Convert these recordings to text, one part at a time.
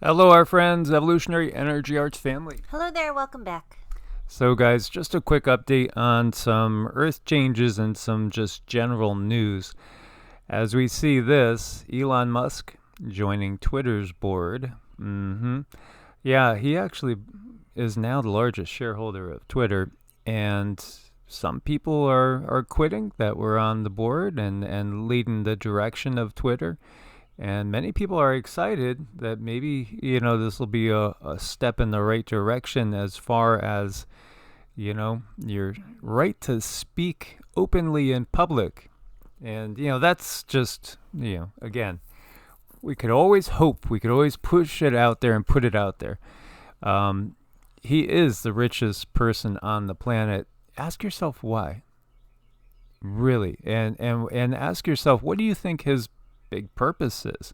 Hello, our friends, Evolutionary Energy Arts family. Hello there, welcome back. So, guys, just a quick update on some Earth changes and some just general news. As we see this, Elon Musk joining Twitter's board. Yeah, he actually is now the largest shareholder of Twitter, and some people are quitting that were on the board and leading the direction of Twitter. And many people are excited that maybe, this will be a step in the right direction as far as, your right to speak openly in public. And, that's just, again, we could always hope, we could always push it out there and put it out there. He is the richest person on the planet. Ask yourself why. Really. And ask yourself, what do you think his big purpose is?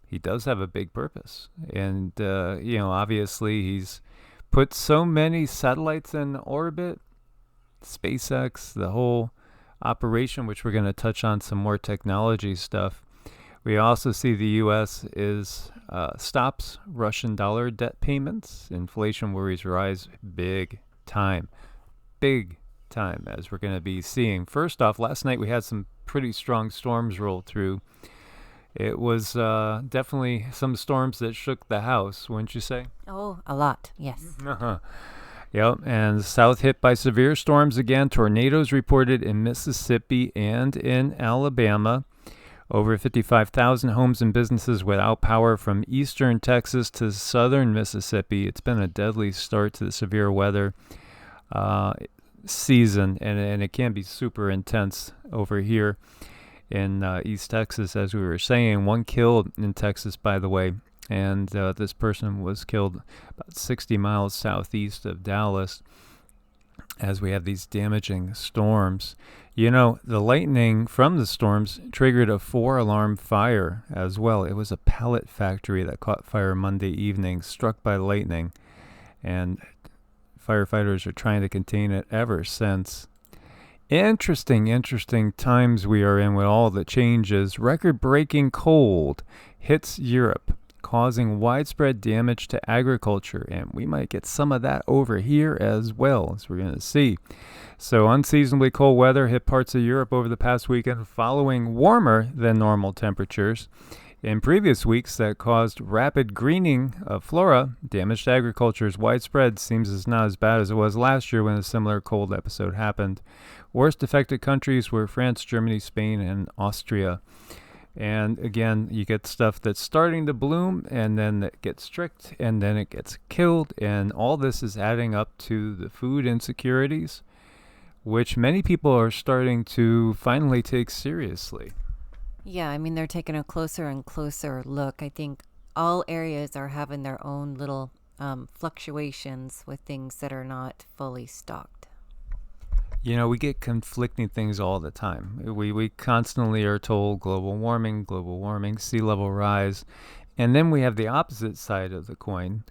He does have a big purpose, and obviously he's put so many satellites in orbit. SpaceX, the whole operation, which we're going to touch on some more technology stuff. We also see the U.S. stops Russian dollar debt payments. Inflation worries rise big time, as we're going to be seeing. First off, last night we had some pretty strong storms roll through. It was definitely some storms that shook the house, wouldn't you say? Oh, a lot, yes. Yep, and the South hit by severe storms again. Tornadoes reported in Mississippi and in Alabama. Over 55,000 homes and businesses without power from eastern Texas to southern Mississippi. It's been a deadly start to the severe weather season, and it can be super intense over here in East Texas, as we were saying. One killed in Texas, by the way, and this person was killed about 60 miles southeast of Dallas as we have these damaging storms. The lightning from the storms triggered a 4-alarm fire as well. It was a pellet factory that caught fire Monday evening, struck by lightning, and firefighters are trying to contain it ever since. Interesting times we are in with all the changes. Record-breaking cold hits Europe, causing widespread damage to agriculture, and we might get some of that over here as well, as we're going to see. So unseasonably cold weather hit parts of Europe over the past weekend, following warmer than normal temperatures in previous weeks that caused rapid greening of flora. Damaged agriculture is widespread. Seems it's not as bad as it was last year when a similar cold episode happened. Worst affected countries were France, Germany, Spain, and Austria. And again, you get stuff that's starting to bloom, and then it gets strict, and then it gets killed. And all this is adding up to the food insecurities, which many people are starting to finally take seriously. Yeah, I mean, they're taking a closer and closer look. I think all areas are having their own little fluctuations with things that are not fully stocked. We get conflicting things all the time. We constantly are told global warming, sea level rise. And then we have the opposite side of the coin.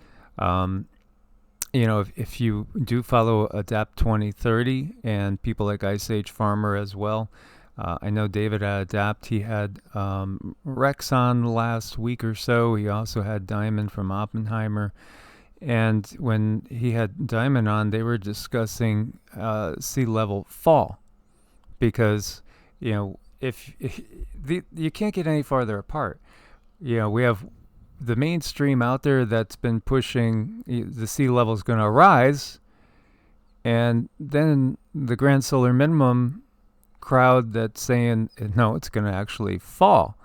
If you do follow Adapt 2030 and people like Ice Age Farmer as well, I know David at Adapt, he had Rex on last week or so. He also had Diamond from Oppenheimer. And when he had Diamond on, they were discussing sea level fall, because you can't get any farther apart. We have the mainstream out there that's been pushing the sea level is going to rise, and then the grand solar minimum crowd that's saying no, it's going to actually fall.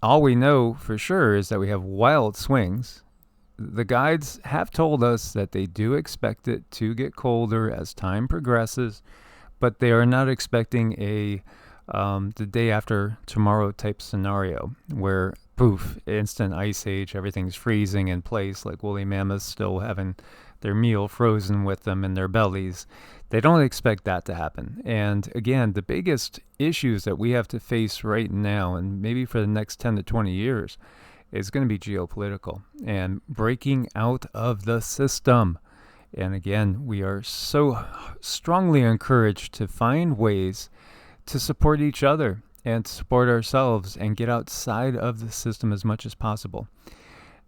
All we know for sure is that we have wild swings. The guides have told us that they do expect it to get colder as time progresses, but they are not expecting the day after tomorrow type scenario where poof, instant ice age, everything's freezing in place, like woolly mammoths still having their meal frozen with them in their bellies. They don't expect that to happen. And again, the biggest issues that we have to face right now, and maybe for the next 10 to 20 years, is going to be geopolitical and breaking out of the system. And again, we are so strongly encouraged to find ways to support each other and support ourselves and get outside of the system as much as possible.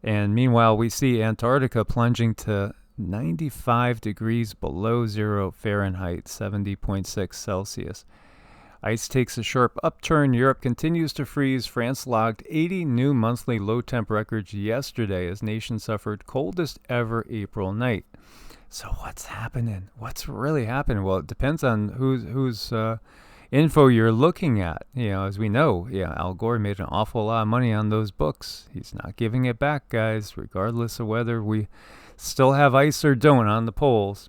And meanwhile, we see Antarctica plunging to 95 degrees below zero Fahrenheit, 70.6 Celsius. Ice takes a sharp upturn. Europe continues to freeze. France logged 80 new monthly low temp records yesterday as nations suffered coldest ever April night. So what's happening? What's really happening? Well, it depends on whose info you're looking at. As we know, Al Gore made an awful lot of money on those books. He's not giving it back, guys, regardless of whether we still have ice or don't on the poles.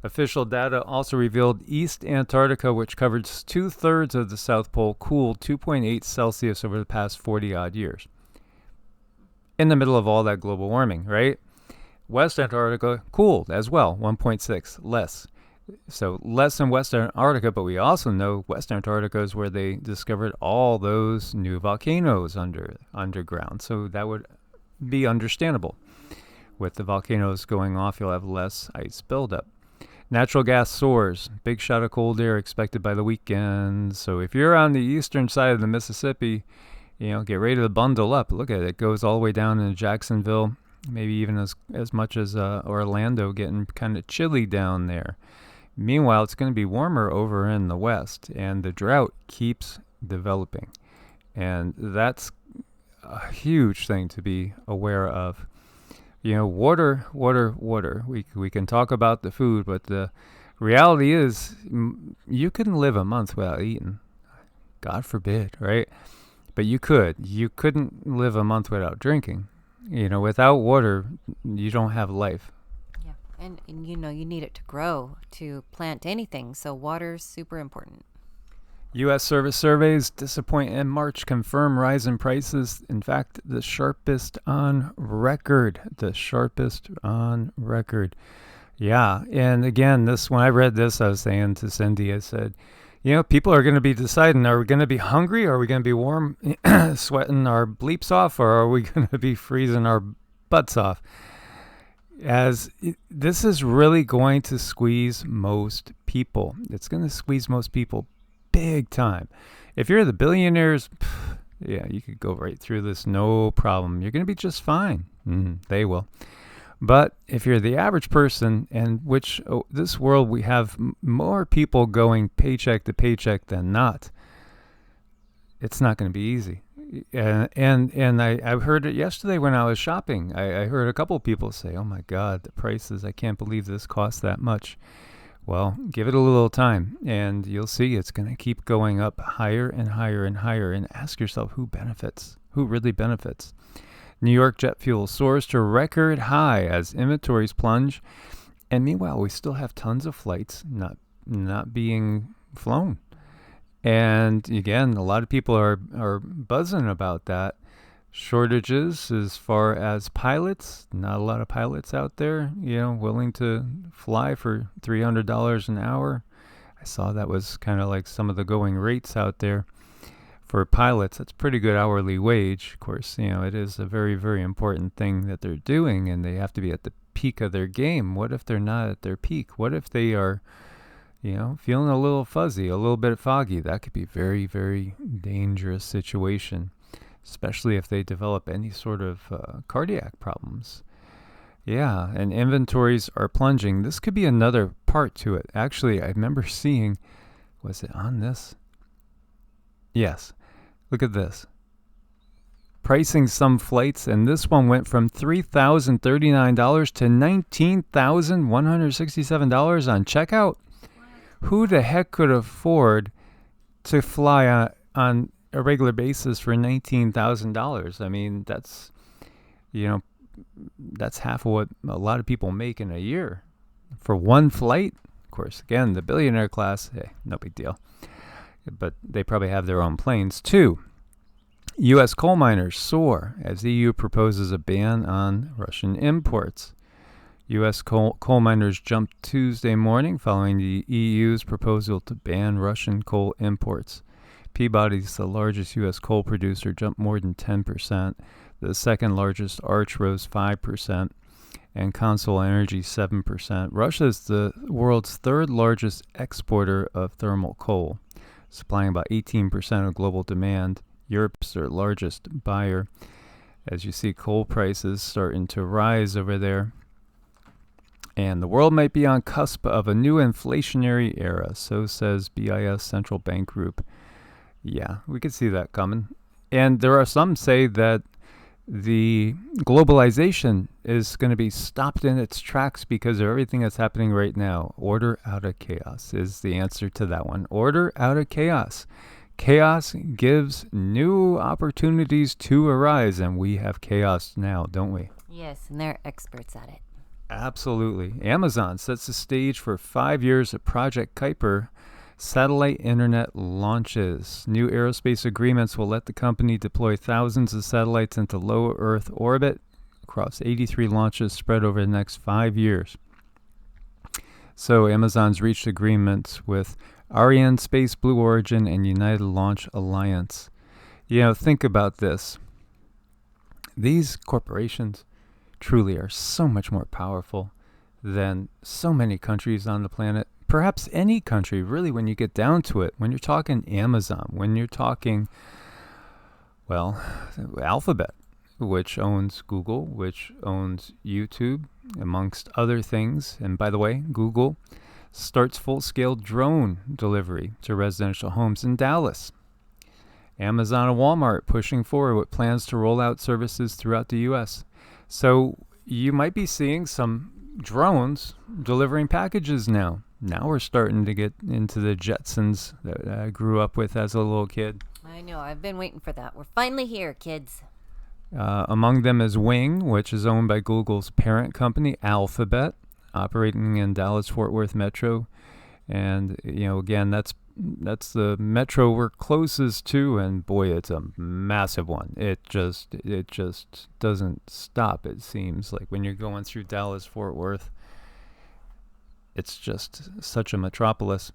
Official data also revealed East Antarctica, which covers 2/3 of the South Pole, cooled 2.8 Celsius over the past 40-odd years. In the middle of all that global warming, right? West Antarctica cooled as well, 1.6 less. So less than West Antarctica, but we also know West Antarctica is where they discovered all those new volcanoes underground. So that would be understandable. With the volcanoes going off, you'll have less ice buildup. Natural gas soars. Big shot of cold air expected by the weekend. So if you're on the eastern side of the Mississippi, get ready to bundle up. Look at it. It goes all the way down into Jacksonville, maybe even as much as Orlando, getting kind of chilly down there. Meanwhile, it's going to be warmer over in the west, and the drought keeps developing. And that's a huge thing to be aware of. Water. We can talk about the food, but the reality is you couldn't live a month without eating. God forbid, right? But you could. You couldn't live a month without drinking. Without water, you don't have life. Yeah, and you need it to grow, to plant anything. So water's super important. U.S. service surveys disappoint in March, confirm rise in prices. In fact, the sharpest on record. Yeah, and again, when I read this, I was saying to Cindy, I said, people are going to be deciding, are we going to be hungry? Are we going to be warm, sweating our bleeps off? Or are we going to be freezing our butts off? As this is really going to squeeze most people. It's going to squeeze most people big time. If you're the billionaires, you could go right through this, no problem. You're going to be just fine. They will. But if you're the average person, and this world, we have more people going paycheck to paycheck than not, it's not going to be easy. And I heard it yesterday when I was shopping. I heard a couple of people say, oh my God, the prices, I can't believe this costs that much. Well, give it a little time, and you'll see it's going to keep going up higher and higher and higher, and ask yourself who benefits, who really benefits. New York jet fuel soars to record high as inventories plunge, and meanwhile, we still have tons of flights not being flown. And again, a lot of people are buzzing about that. Shortages as far as pilots, not a lot of pilots out there, willing to fly for $300 an hour. I saw that was kind of like some of the going rates out there for pilots. That's pretty good hourly wage. Of course, it is a very, very important thing that they're doing, and they have to be at the peak of their game. What if they're not at their peak? What if they are, feeling a little fuzzy, a little bit foggy? That could be a very, very dangerous situation, especially if they develop any sort of cardiac problems. Yeah, and inventories are plunging. This could be another part to it. Actually, I remember seeing, was it on this? Yes. Look at this. Pricing some flights, and this one went from $3,039 to $19,167 on checkout. Who the heck could afford to fly on a regular basis for $19,000? I mean, that's half of what a lot of people make in a year for one flight. Of course, again, the billionaire class, no big deal. But they probably have their own planes too. U.S. coal miners soar as EU proposes a ban on Russian imports. U.S. coal miners jumped Tuesday morning following the EU's proposal to ban Russian coal imports. Peabody's the largest U.S. coal producer, jumped more than 10%. The second largest, Arch, rose 5%, and Consol Energy 7%. Russia is the world's third largest exporter of thermal coal, supplying about 18% of global demand. Europe's their largest buyer. as you see coal prices starting to rise over there. And the world might be on cusp of a new inflationary era, so says BIS Central Bank Group. Yeah, we could see that coming. And there are some say that the globalization is going to be stopped in its tracks because of everything that's happening right now. Order out of chaos is the answer to that one. Order out of chaos. Chaos gives new opportunities to arise, and we have chaos now, don't we? Yes, and they're experts at it. Absolutely. Amazon sets the stage for 5 years of Project Kuiper satellite internet launches. New aerospace agreements will let the company deploy thousands of satellites into low Earth orbit across 83 launches spread over the next 5 years. So Amazon's reached agreements with Arianespace, Blue Origin, and United Launch Alliance. Think about this. These corporations truly are so much more powerful than so many countries on the planet. Perhaps any country, really, when you get down to it. When you're talking Amazon, when you're talking, Alphabet, which owns Google, which owns YouTube, amongst other things. And by the way, Google starts full-scale drone delivery to residential homes in Dallas. Amazon and Walmart pushing forward with plans to roll out services throughout the U.S. So you might be seeing some drones delivering packages now. Now we're starting to get into the Jetsons that I grew up with as a little kid. I know. I've been waiting for that. We're finally here, kids. Among them is Wing, which is owned by Google's parent company, Alphabet, operating in Dallas-Fort Worth Metro. And, again, that's the metro we're closest to, and boy, it's a massive one. It just doesn't stop, it seems like, when you're going through Dallas-Fort Worth. It's just such a metropolis.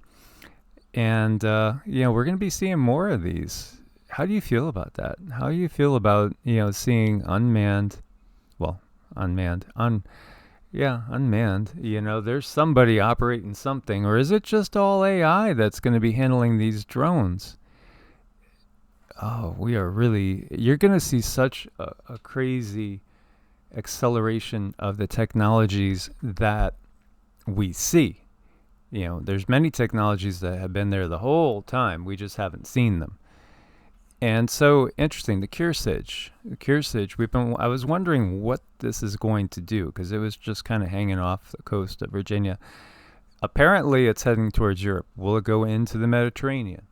And, we're going to be seeing more of these. How do you feel about that? How do you feel about, seeing unmanned. There's somebody operating something. Or is it just all AI that's going to be handling these drones? Oh, you're going to see such a crazy acceleration of the technologies that we see. There's many technologies that have been there the whole time. We just haven't seen them. And so interesting, the Kearsarge, I was wondering what this is going to do, because it was just kind of hanging off the coast of Virginia. Apparently it's heading towards Europe. Will it go into the Mediterranean?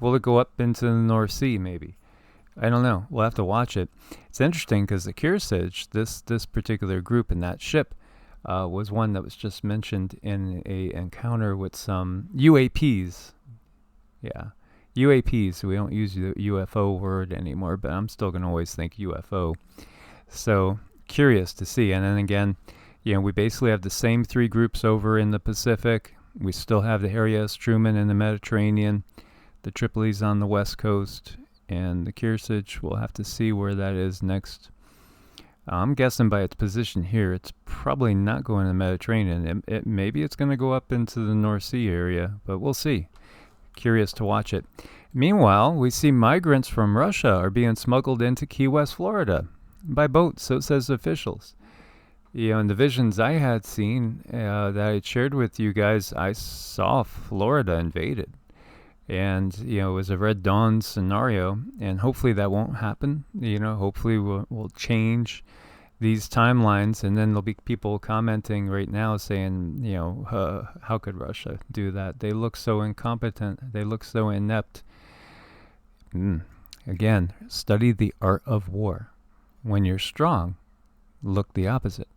Will it go up into the North Sea maybe? I don't know. We'll have to watch it. It's interesting because the Kearsarge, this particular group in that ship, was one that was just mentioned in a encounter with some UAPs. Yeah. UAPs, we don't use the UFO word anymore, but I'm still going to always think UFO. So curious to see. And then again, we basically have the same three groups over in the Pacific. We still have the Harry S. Truman in the Mediterranean, the Tripoli's on the West Coast, and the Kearsarge, we'll have to see where that is next. I'm guessing by its position here, it's probably not going to the Mediterranean. Maybe it's going to go up into the North Sea area, but we'll see. Curious to watch it. Meanwhile, we see migrants from Russia are being smuggled into Key West, Florida by boat, so says officials. In the visions I had seen that I shared with you guys, I saw Florida invaded. And, it was a Red Dawn scenario, and hopefully that won't happen. Hopefully we'll change these timelines, and then there'll be people commenting right now saying, how could Russia do that? They look so incompetent. They look so inept. Again, study the art of war. When you're strong, look the opposite.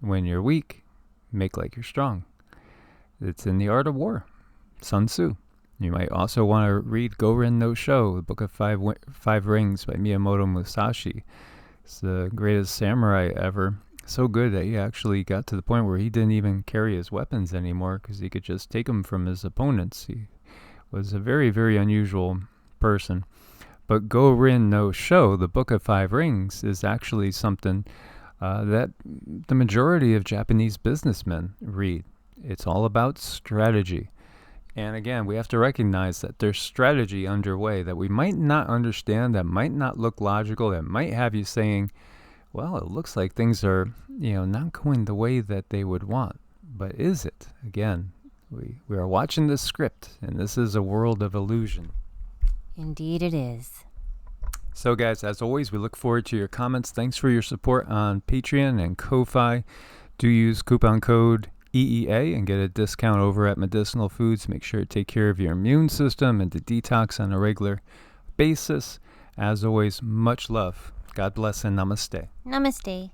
When you're weak, make like you're strong. It's in the art of war. Sun Tzu. You might also want to read Go-Rin no Sho, the Book of Five Rings by Miyamoto Musashi. It's the greatest samurai ever. So good that he actually got to the point where he didn't even carry his weapons anymore because he could just take them from his opponents. He was a very, very unusual person. But Go-Rin no Sho, the Book of Five Rings, is actually something that the majority of Japanese businessmen read. It's all about strategy. And again, we have to recognize that there's strategy underway that we might not understand, that might not look logical, that might have you saying, well, it looks like things are, not going the way that they would want. But is it? Again, we are watching this script, and this is a world of illusion. Indeed it is. So guys, as always, we look forward to your comments. Thanks for your support on Patreon and Ko-Fi. Do use coupon code EEA and get a discount over at Medicinal Foods. Make sure to take care of your immune system and to detox on a regular basis. As always, much love. God bless and namaste. Namaste.